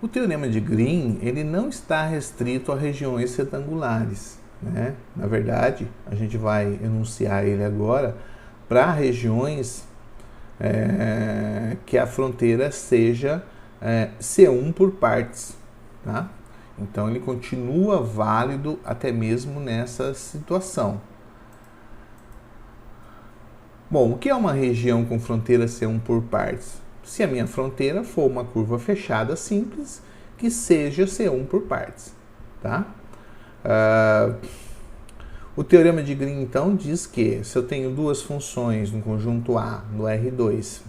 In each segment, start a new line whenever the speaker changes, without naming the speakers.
O teorema de Green, ele não está restrito a regiões retangulares, né? Na verdade, a gente vai enunciar ele agora para regiões que a fronteira seja C1 por partes, tá? Então ele continua válido até mesmo nessa situação. Bom, o que é uma região com fronteira C1 por partes? Se a minha fronteira for uma curva fechada simples, que seja C1 por partes, tá? O teorema de Green, então, diz que se eu tenho duas funções no conjunto A, no R2,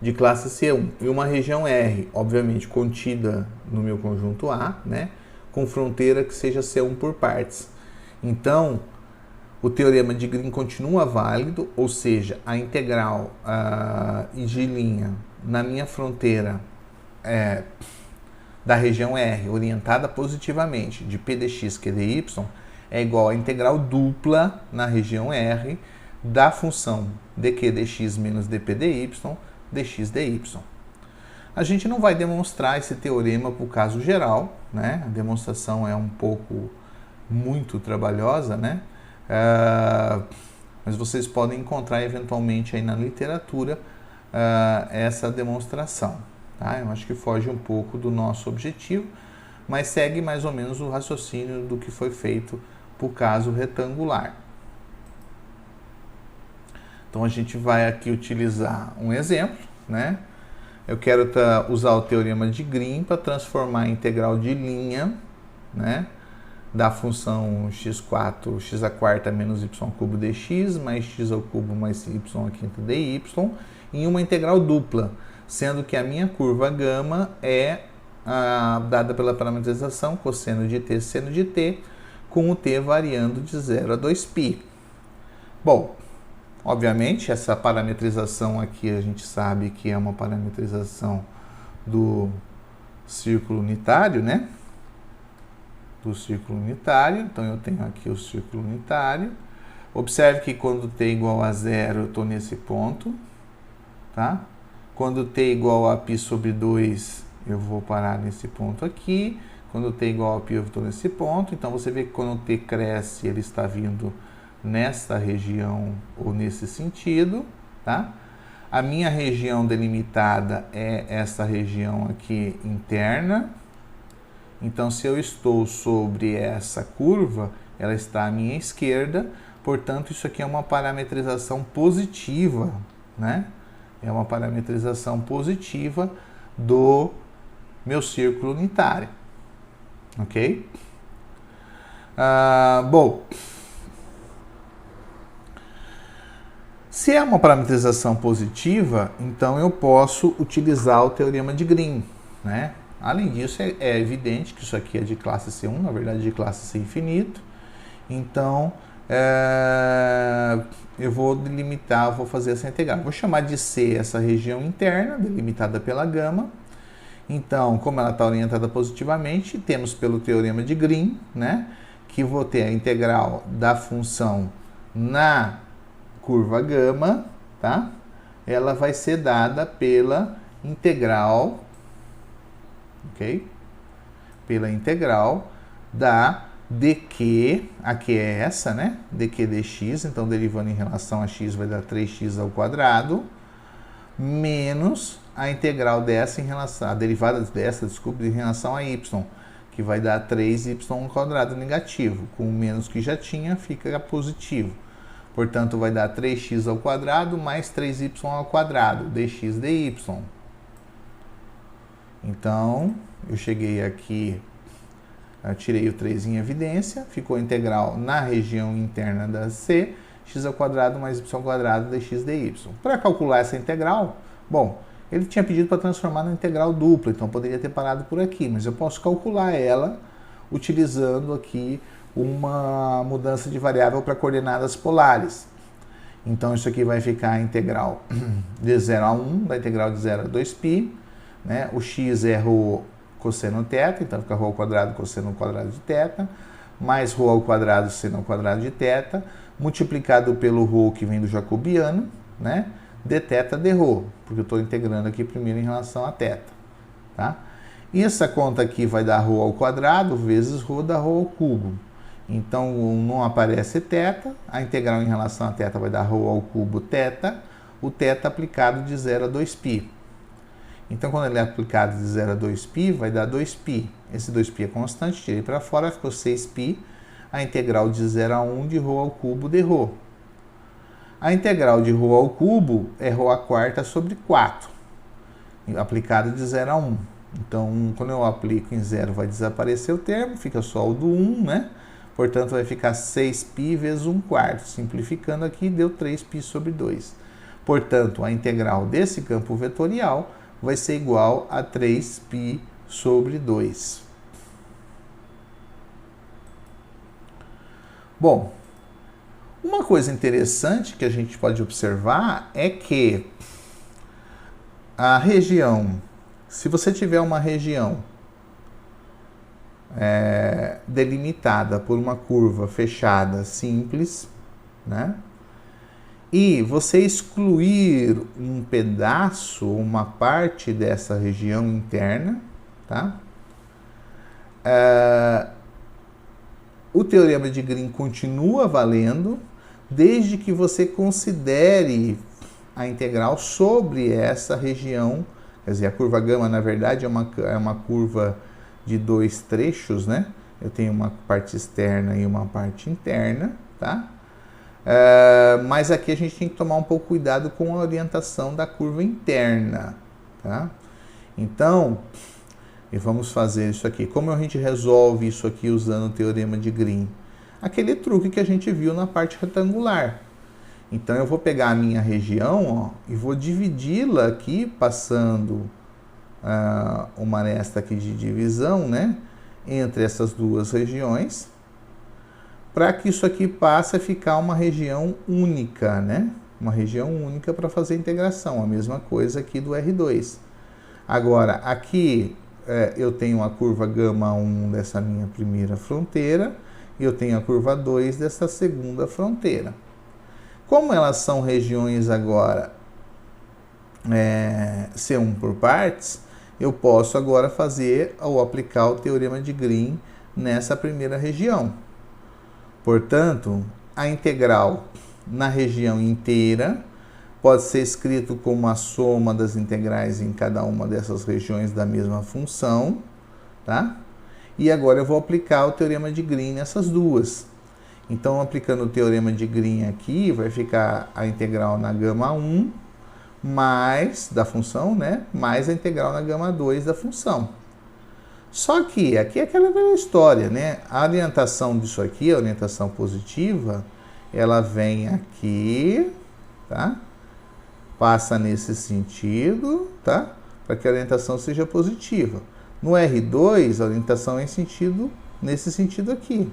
de classe C1, e uma região R, obviamente contida no meu conjunto A, né, com fronteira que seja C1 por partes. Então, o teorema de Green continua válido, ou seja, a integral de linha na minha fronteira da região R, orientada positivamente, de P dx Q dy, é igual à integral dupla na região R da função dq dx menos dp dy, dx dy. A gente não vai demonstrar esse teorema para o caso geral, né? A demonstração é um pouco muito trabalhosa, né? Mas vocês podem encontrar eventualmente aí na literatura essa demonstração, tá? Eu acho que foge um pouco do nosso objetivo, mas segue mais ou menos o raciocínio do que foi feito para o caso retangular. Então a gente vai aqui utilizar um exemplo, né? Eu quero usar o teorema de Green para transformar a integral de linha, né, da função x4, x à quarta menos y cubo dx, mais x ao cubo mais y à quinta dy, em uma integral dupla, sendo que a minha curva gama é dada pela parametrização cosseno de t, seno de t, com o t variando de 0 a 2π. Bom, obviamente, essa parametrização aqui a gente sabe que é uma parametrização do círculo unitário, né? Do círculo unitário. Então, eu tenho aqui o círculo unitário. Observe que quando t igual a 0, eu estou nesse ponto, tá? Quando t igual a π sobre 2, eu vou parar nesse ponto aqui. Quando t igual a π, eu estou nesse ponto. Então, você vê que quando o t cresce, ele está vindo nessa região ou nesse sentido, tá? A minha região delimitada é essa região aqui interna. Então, se eu estou sobre essa curva, ela está à minha esquerda. Portanto, isso aqui é uma parametrização positiva, né? É uma parametrização positiva do meu círculo unitário, ok? Bom, se é uma parametrização positiva, então eu posso utilizar o teorema de Green, né? Além disso, é evidente que isso aqui é de classe C1, na verdade de classe C infinito. Então, eu vou delimitar, vou fazer essa integral. Vou chamar de C essa região interna, delimitada pela gama. Então, como ela está orientada positivamente, temos pelo teorema de Green, né, que vou ter a integral da função na curva gama, tá? Ela vai ser dada pela integral, ok? Pela integral da dq, aqui é essa, né? dq dx, então derivando em relação a x vai dar 3x ao quadrado, menos a integral dessa em relação, a derivada dessa, desculpe, em relação a y, que vai dar 3y ao quadrado negativo. Com o menos que já tinha, fica positivo. Portanto, vai dar 3x ao quadrado mais 3y ao quadrado, dx dy. Então, eu cheguei aqui, eu tirei o 3 em evidência, ficou a integral na região interna da C, x ao quadrado mais y ao quadrado dx dy. Para calcular essa integral, bom, ele tinha pedido para transformar na integral dupla, então poderia ter parado por aqui, mas eu posso calcular ela utilizando aqui uma mudança de variável para coordenadas polares. Então, isso aqui vai ficar a integral de 0 a 1, da integral de 0 a 2π, né? O x é ρ cosseno θ, então fica ρ ao quadrado cosseno ao quadrado de θ, mais ρ ao quadrado seno ao quadrado de θ, multiplicado pelo ρ que vem do jacobiano, né? Dθ dρ, porque eu estou integrando aqui primeiro em relação a θ. tá? E essa conta aqui vai dar ρ ao quadrado vezes ρ dá ρ ao cubo. Então, não aparece θ, a integral em relação a θ vai dar ρ ao cubo θ, o θ aplicado de 0 a 2π. Então, quando ele é aplicado de 0 a 2π, vai dar 2π. Esse 2π é constante, tirei para fora, ficou 6π. A integral de 0 a 1 de ρ ao cubo dρ. A integral de ρ ao cubo é ρ à quarta sobre 4, aplicado de 0 a 1. Então, quando eu aplico em 0, vai desaparecer o termo, fica só o do 1, né? Portanto, vai ficar 6π vezes 1/4. Simplificando aqui, deu 3π sobre 2. Portanto, a integral desse campo vetorial vai ser igual a 3π sobre 2. Bom, uma coisa interessante que a gente pode observar é que a região, se você tiver uma região delimitada por uma curva fechada simples, né? E você excluir um pedaço, uma parte dessa região interna, tá? O teorema de Green continua valendo, desde que você considere a integral sobre essa região. Quer dizer, a curva gama, na verdade, é uma curva de dois trechos, né? Eu tenho uma parte externa e uma parte interna, tá? Mas aqui a gente tem que tomar um pouco cuidado com a orientação da curva interna, tá? Então, e vamos fazer isso aqui. Como a gente resolve isso aqui usando o teorema de Green? Aquele truque que a gente viu na parte retangular. Então, eu vou pegar a minha região, ó, e vou dividi-la aqui, passando uma aresta aqui de divisão, né, entre essas duas regiões, para que isso aqui passe a ficar uma região única, né? Uma região única para fazer a integração. A mesma coisa aqui do R2. Agora, aqui eu tenho a curva gama 1 dessa minha primeira fronteira e eu tenho a curva 2 dessa segunda fronteira. Como elas são regiões agora C1 por partes, eu posso agora fazer ou aplicar o teorema de Green nessa primeira região. Portanto, a integral na região inteira pode ser escrito como a soma das integrais em cada uma dessas regiões da mesma função, tá? E agora eu vou aplicar o teorema de Green nessas duas. Então, aplicando o teorema de Green aqui, vai ficar a integral na gama 1 mais da função, né? Mais a integral na gama 2 da função. Só que aqui é aquela velha história, né? A orientação disso aqui, a orientação positiva, ela vem aqui, tá? Passa nesse sentido, tá? Para que a orientação seja positiva. No R2, a orientação é nesse sentido aqui.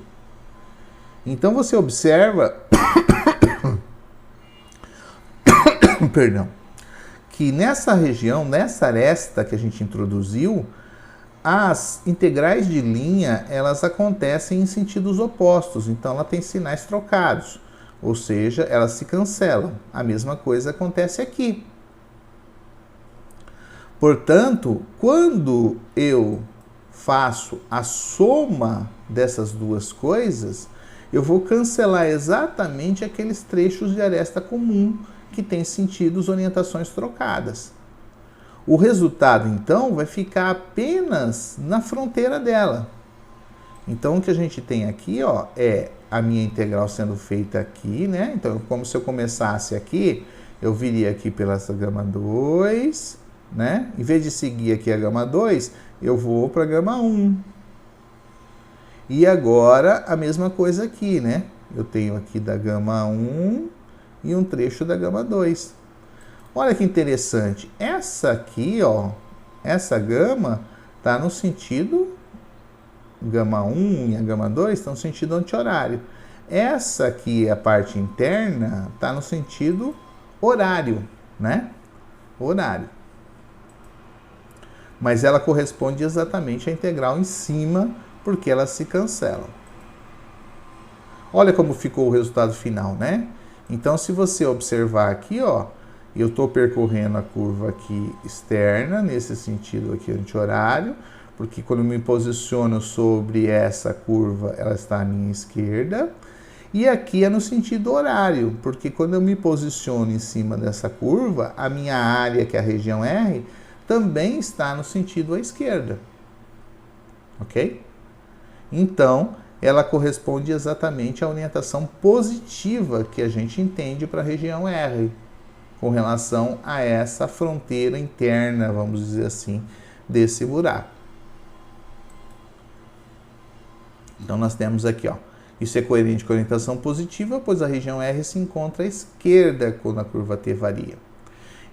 Então, você observa perdão, que nessa região, nessa aresta que a gente introduziu, as integrais de linha, elas acontecem em sentidos opostos. Então, ela tem sinais trocados. Ou seja, elas se cancelam. A mesma coisa acontece aqui. Portanto, quando eu faço a soma dessas duas coisas, eu vou cancelar exatamente aqueles trechos de aresta comum que têm sentidos, orientações trocadas. O resultado, então, vai ficar apenas na fronteira dela. Então, o que a gente tem aqui, ó, é a minha integral sendo feita aqui, né? Então, como se eu começasse aqui, eu viria aqui pela essa gama 2, né? Em vez de seguir aqui a gama 2, eu vou para a gama 1. E agora, a mesma coisa aqui, né? Eu tenho aqui da gama 1 e um trecho da gama 2. Olha que interessante. Essa aqui, ó, essa gama está no sentido gama 1 e a gama 2 estão no sentido anti-horário. Essa aqui, a parte interna, está no sentido horário, né? Horário. Mas ela corresponde exatamente à integral em cima, porque elas se cancelam. Olha como ficou o resultado final, né? Então, se você observar aqui, ó, eu estou percorrendo a curva aqui externa, nesse sentido aqui anti-horário, porque quando eu me posiciono sobre essa curva, ela está à minha esquerda. E aqui é no sentido horário, porque quando eu me posiciono em cima dessa curva, a minha área, que é a região R, também está no sentido à esquerda. Ok? Então, ela corresponde exatamente à orientação positiva que a gente entende para a região R, com relação a essa fronteira interna, vamos dizer assim, desse buraco. Então, nós temos aqui, ó, isso é coerente com a orientação positiva, pois a região R se encontra à esquerda quando a curva T varia.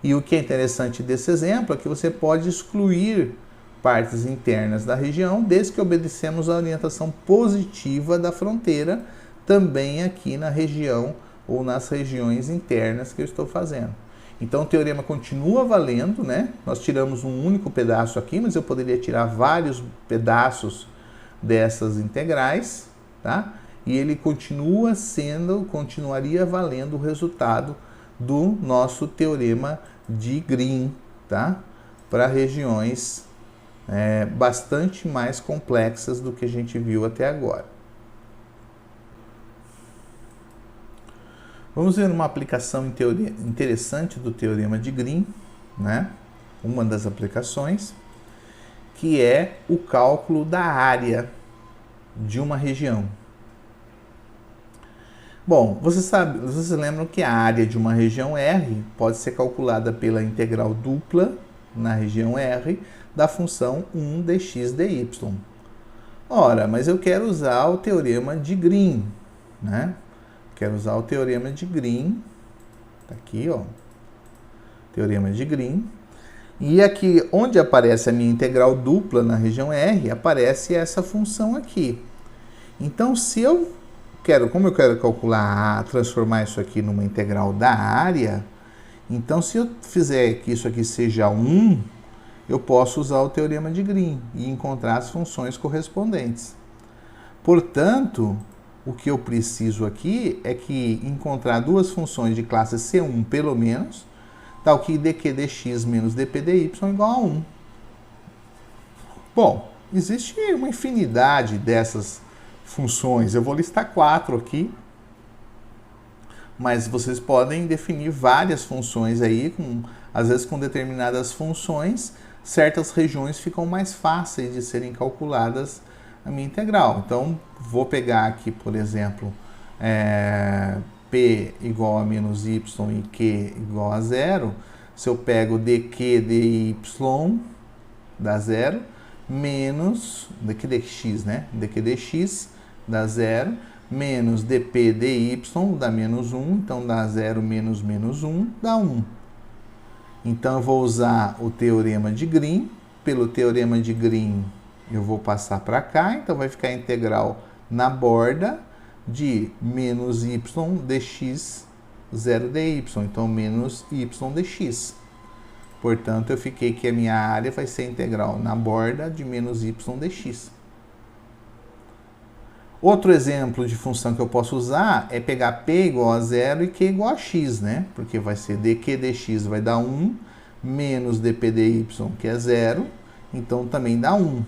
E o que é interessante desse exemplo é que você pode excluir partes internas da região, desde que obedecemos a orientação positiva da fronteira, também aqui na região ou nas regiões internas que eu estou fazendo. Então o teorema continua valendo, né? Nós tiramos um único pedaço aqui, mas eu poderia tirar vários pedaços dessas integrais, tá? E ele continuaria valendo o resultado do nosso teorema de Green, tá? Para regiões bastante mais complexas do que a gente viu até agora. Vamos ver uma aplicação interessante do teorema de Green, né? Uma das aplicações, que é o cálculo da área de uma região. Bom, vocês lembram que a área de uma região R pode ser calculada pela integral dupla na região R da função 1 dx dy. Ora, mas eu quero usar o teorema de Green, né? Quero usar o teorema de Green, tá aqui, ó, teorema de Green. E aqui, onde aparece a minha integral dupla na região R, aparece essa função aqui. Então, como eu quero calcular, transformar isso aqui numa integral da área, então se eu fizer que isso aqui seja 1, eu posso usar o teorema de Green e encontrar as funções correspondentes. Portanto, o que eu preciso aqui é que encontrar duas funções de classe C1 pelo menos, tal que dq dx menos dp dy igual a 1. Bom, existe uma infinidade dessas funções. Eu vou listar 4 aqui, mas vocês podem definir várias funções aí, às vezes com determinadas funções, certas regiões ficam mais fáceis de serem calculadas a minha integral. Então, vou pegar aqui, por exemplo, P igual a menos Y e Q igual a 0. Se eu pego dq dy dá 0, menos dq dx, né? dq dx dá 0, menos dp dy dá menos 1, então dá 0 menos menos 1, dá 1. Então eu vou usar o teorema de Green. Pelo teorema de Green eu vou passar para cá, então vai ficar a integral na borda de menos y dx 0 dy, então menos y dx. Portanto, eu fiquei que a minha área vai ser integral na borda de menos y dx. Outro exemplo de função que eu posso usar é pegar p igual a 0 e q igual a x, né? Porque vai ser dq dx vai dar 1, menos dp dy, que é 0, então também dá 1.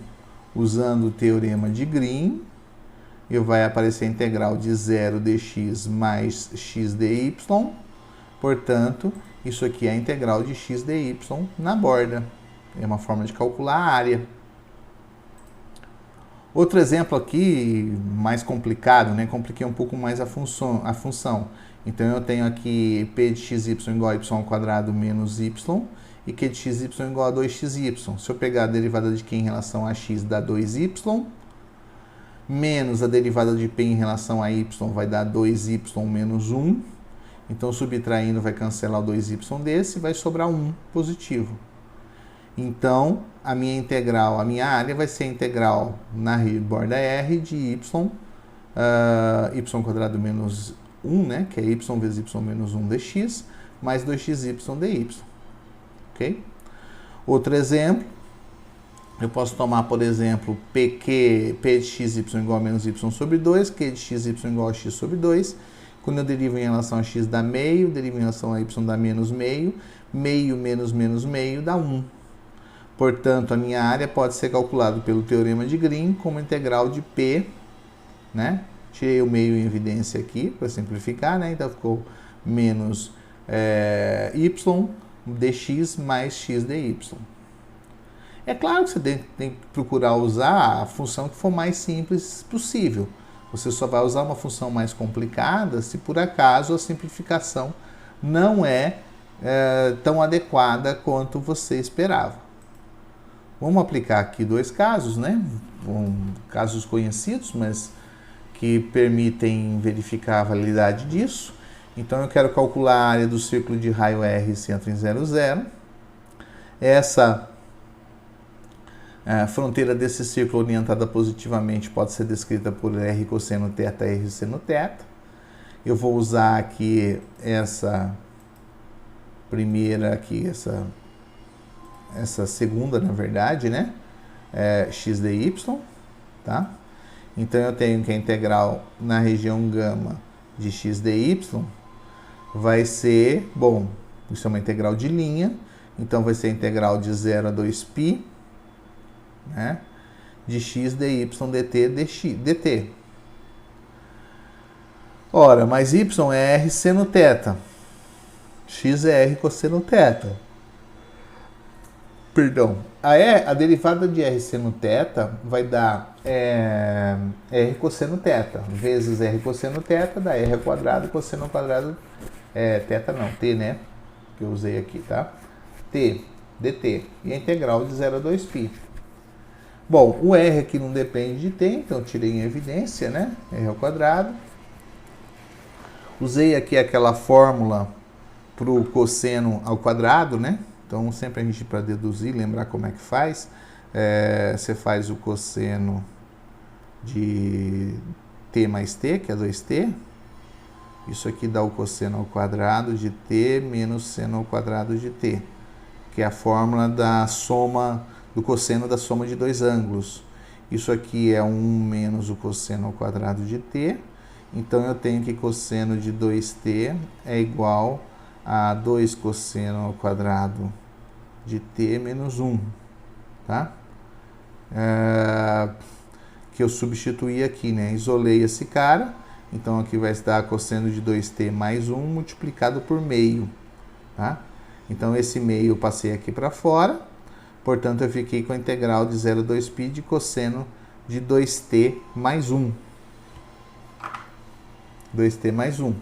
Usando o teorema de Green, vai aparecer a integral de 0 dx mais x dy, portanto, isso aqui é a integral de x dy na borda. É uma forma de calcular a área. Outro exemplo aqui, mais complicado, né? Compliquei um pouco mais a função. Então, eu tenho aqui p de xy igual a y ao quadrado menos y e q de xy igual a 2xy. Se eu pegar a derivada de q em relação a x, dá 2y, menos a derivada de p em relação a y vai dar 2y menos 1. Então, subtraindo, vai cancelar o 2y desse e vai sobrar 1 positivo. Então, a minha integral, a minha área vai ser a integral na borda R de y quadrado menos 1, né, que é y vezes y menos 1 dx, mais 2xy dy. Ok? Outro exemplo, eu posso tomar, por exemplo, p de xy igual a menos y sobre 2, q de xy igual a x sobre 2, Quando eu derivo em relação a x dá meio, derivo em relação a y dá menos meio, meio menos menos meio dá 1. Portanto, a minha área pode ser calculada pelo teorema de Green como integral de P, né? Tirei o meio em evidência aqui para simplificar, né? Então ficou menos y dx mais x dy. É claro que você tem que procurar usar a função que for mais simples possível. Você só vai usar uma função mais complicada se por acaso a simplificação não é tão adequada quanto você esperava. Vamos aplicar aqui dois casos, né? Casos conhecidos, mas que permitem verificar a validade disso. Então eu quero calcular a área do círculo de raio R centro em 0, 0. Essa fronteira desse círculo orientada positivamente pode ser descrita por R cosseno θ, R seno θ. Eu vou usar aqui essa primeira aqui, essa segunda, na verdade, né? X dy, tá? Então eu tenho que a integral na região gama de x dy vai ser, bom, isso é uma integral de linha, então vai ser a integral de 0 a 2π, né, de x dy dt, dt. Ora, mas y é r seno θ, x é r cosseno θ. Perdão, a derivada de r seno θ vai dar r cosseno θ, vezes r cosseno θ, dá r ao quadrado, cosseno ao quadrado, θ não, t, né, que eu usei aqui, tá? t, dt, e a integral de 0 a 2π. Bom, o r aqui não depende de t, então eu tirei em evidência, né, r ao quadrado. Usei aqui aquela fórmula para o cosseno ao quadrado, né? Então, sempre a gente, para deduzir, lembrar como é que faz, você faz o cosseno de t mais t, que é 2t. Isso aqui dá o cosseno ao quadrado de t menos seno ao quadrado de t, que é a fórmula da soma, do cosseno da soma de dois ângulos. Isso aqui é 1 menos o cosseno ao quadrado de t. Então, eu tenho que cosseno de 2t é igual a 2 cosseno ao quadrado de t menos 1, tá? Que eu substituí aqui, né? Isolei esse cara, então aqui vai dar cosseno de 2t mais 1 multiplicado por meio, tá? Então esse meio eu passei aqui para fora, portanto eu fiquei com a integral de 0 a 2π de cosseno de 2t mais 1. 2t mais 1.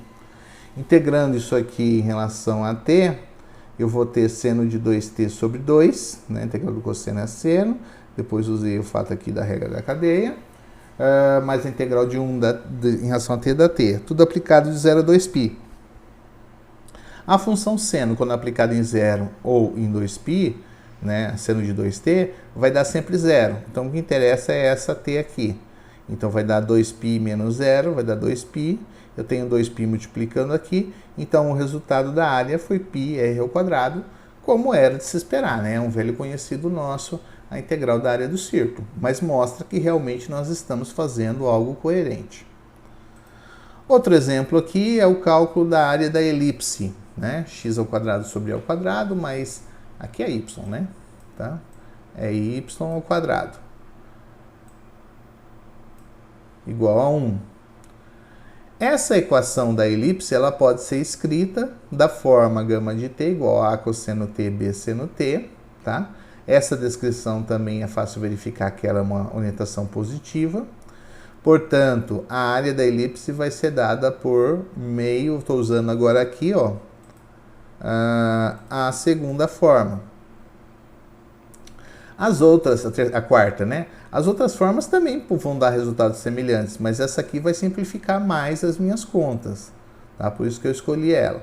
Integrando isso aqui em relação a t, eu vou ter seno de 2t sobre 2, né? Integral do cosseno é seno, depois usei o fato aqui da regra da cadeia, mais a integral de 1 em relação a t da t, tudo aplicado de 0 a 2π. A função seno, quando aplicada em 0 ou em 2π, né, seno de 2t, vai dar sempre 0. Então o que interessa é essa t aqui. Então vai dar 2π menos 0, vai dar 2π. Eu tenho 2π multiplicando aqui, então o resultado da área foi πr ao quadrado, como era de se esperar, né? É um velho conhecido nosso, a integral da área do círculo, mas mostra que realmente nós estamos fazendo algo coerente. Outro exemplo aqui é o cálculo da área da elipse, né? X ao quadrado sobre a ao quadrado, mas aqui é y, né? Tá? É y ao quadrado igual a 1. Essa equação da elipse ela pode ser escrita da forma gama de t igual a cosseno t, b seno t, tá? Essa descrição também é fácil verificar que ela é uma orientação positiva. Portanto, a área da elipse vai ser dada por meio, estou usando agora aqui, ó, a segunda forma. As outras, a quarta, né? As outras formas também vão dar resultados semelhantes, mas essa aqui vai simplificar mais as minhas contas, tá? Por isso que eu escolhi ela.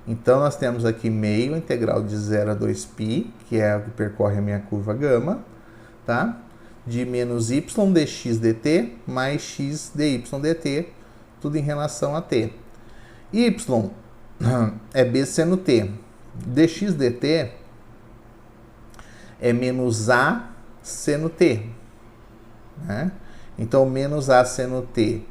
Então, nós temos aqui meio integral de 0 a 2π, que é o que percorre a minha curva gama, tá? De menos y dx dt mais x dy dt, tudo em relação a t. Y é b seno t. Dx dt é menos a seno t, né? Então, menos a seno t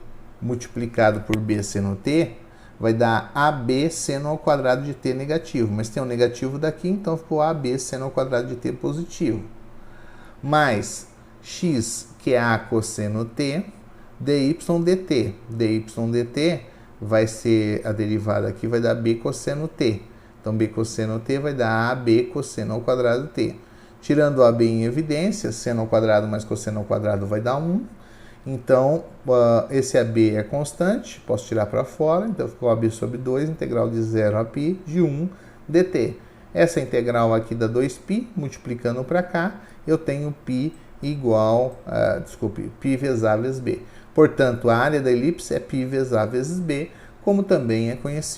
multiplicado por b seno t vai dar AB seno ao quadrado de t negativo. Mas tem um negativo daqui, então ficou AB seno ao quadrado de t positivo. Mais x, que é a cosseno t, dy dt. Dy dt vai ser a derivada aqui, vai dar b cosseno t. Então, b cosseno t vai dar AB cosseno ao quadrado t. Tirando o AB em evidência, seno ao quadrado mais cosseno ao quadrado vai dar 1. Então, esse AB é constante, posso tirar para fora. Então, ficou AB sobre 2, integral de 0 a π de 1 dt. Essa integral aqui dá 2π, multiplicando para cá, eu tenho π igual, π vezes A vezes B. Portanto, a área da elipse é π vezes A vezes B, como também é conhecido.